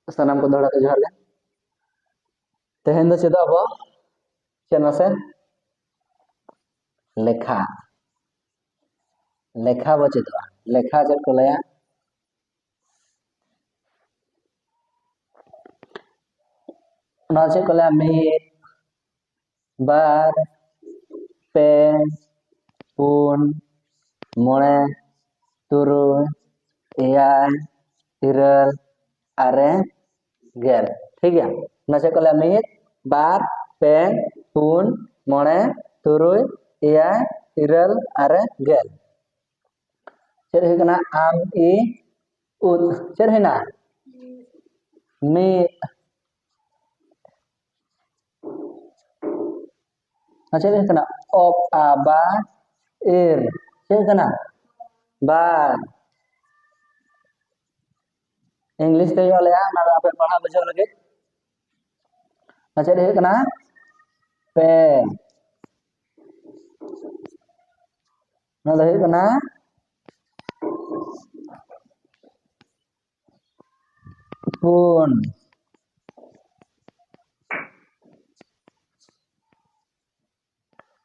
सानाम को दोहरा जोहार गे तेहेन दो चेदो अब चेन से लेखा लेखा बो चेदो लेखा चेद को लया ना चेद को लया मीद बार पे पुन मोड़े तुरुय एयाय इरल आरे गेल ठीक है ना चेद को लया मीद बार पे पुन मोड़े तुरुय एयाय इरल आरे गेल चेद हुई कना आम इ उद चेद हुई ना मी चेद हुई कना op aba ir चेद कना बार इंग्लिश ते yo lea na ape पढ़ा बजो लगे चेद हुई कना पे ना हुई कना पुन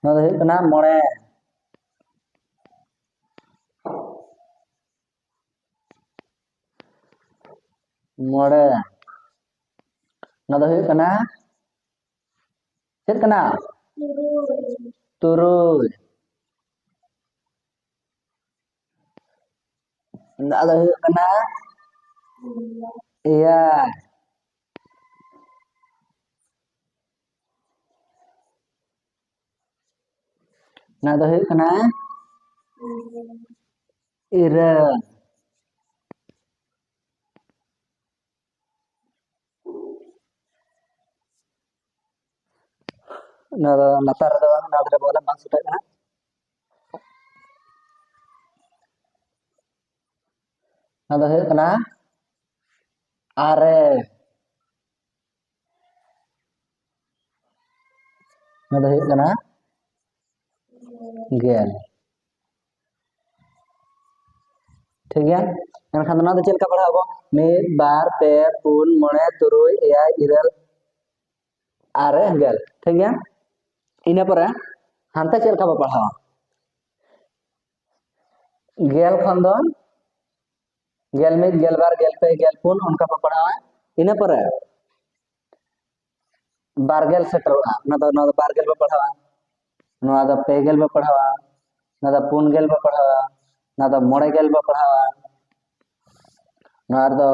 ना हुई कना मोड़े मोड़े ना हुई कना चेद कना तुरुय ना हुई कना एयाय ना हुई कना इरल ना नतर दो ना दरे बोला मान सुटा कना ना हुई कना आरे ना हुई कना गेल ठीक है एनखान ना चेद का पढ़ाबो मीद बार पे पुन मोड़े तुरुय एयाय इरल आरे गेल ठीक है इना पर हानते चेद का पढ़ावा गेल खन दो गेल मीद गेल बार गेल पे गेल पुन उनका पढ़ावा इना पर बारगेल सेटरोगा ना तो बारगेल पे पढ़ावा ना तो पे गेल पे पढ़ावा ना तो पुन गेल पे पढ़ावा ना तो मोड़े गेल पे पढ़ावा ना तो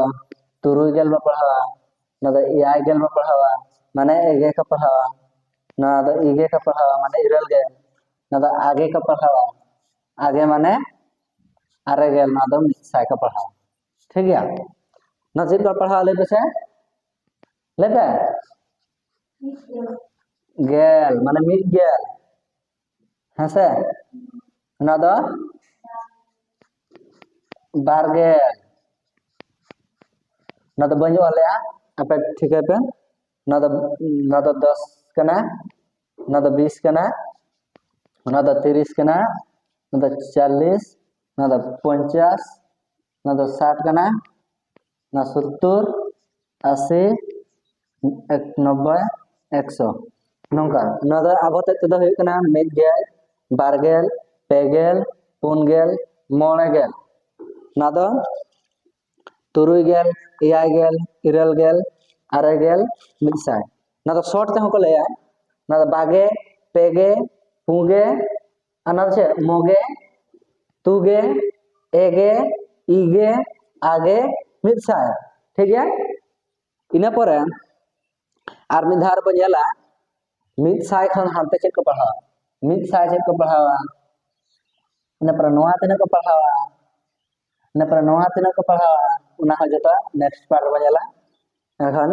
तुरुय गेल पे पढ़ावा ना तो एयाय गेल पे पढ़ावा माने एगे का पढ़ावा ना तो इगे का पढ़ावा माने इरल गेल ना तो आगे का पढ़ावा आगे माने आरे गेल ना तो मिसाय का पढ़ावा ठीक है ना चेद का पढ़ावा ले पे से ले पे गेल माने मिद गेल हसे ना दो बारगेल ना तो बंजो वाले आपे ठीक है पे ना तो 10 कना ना तो 20 कना ना तो 30 कना ना तो 40 ना तो 50 ना तो 60 कना ना 70 80 90 100 नौका ना तो अब तक तो हुई कना मिद गेल बारगेल पेगेल पुनगेल मोड़ेगेल ना तो तुरुय गेल एयाय गेल इरल गेल आरे गेल मिसाय ना तो शॉर्ट ते को लया ना तो बागे पेगे पुगे ना छे मोगे तुगे एगे इगे आगे मिसाय ठीक है इना पर आर मिधार बजेला मिसाय खन हानते चेद को पढ़ावा मिसाय चेद को पढ़ावा ना पर नोआ तेना को पढ़ावा ना पर नोआ तेना को पढ़ावा उना जता नेक्स्ट पार्ट बजेला एखन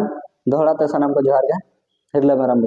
दोहरा ते सनम को जोहार गे हिरले मरम।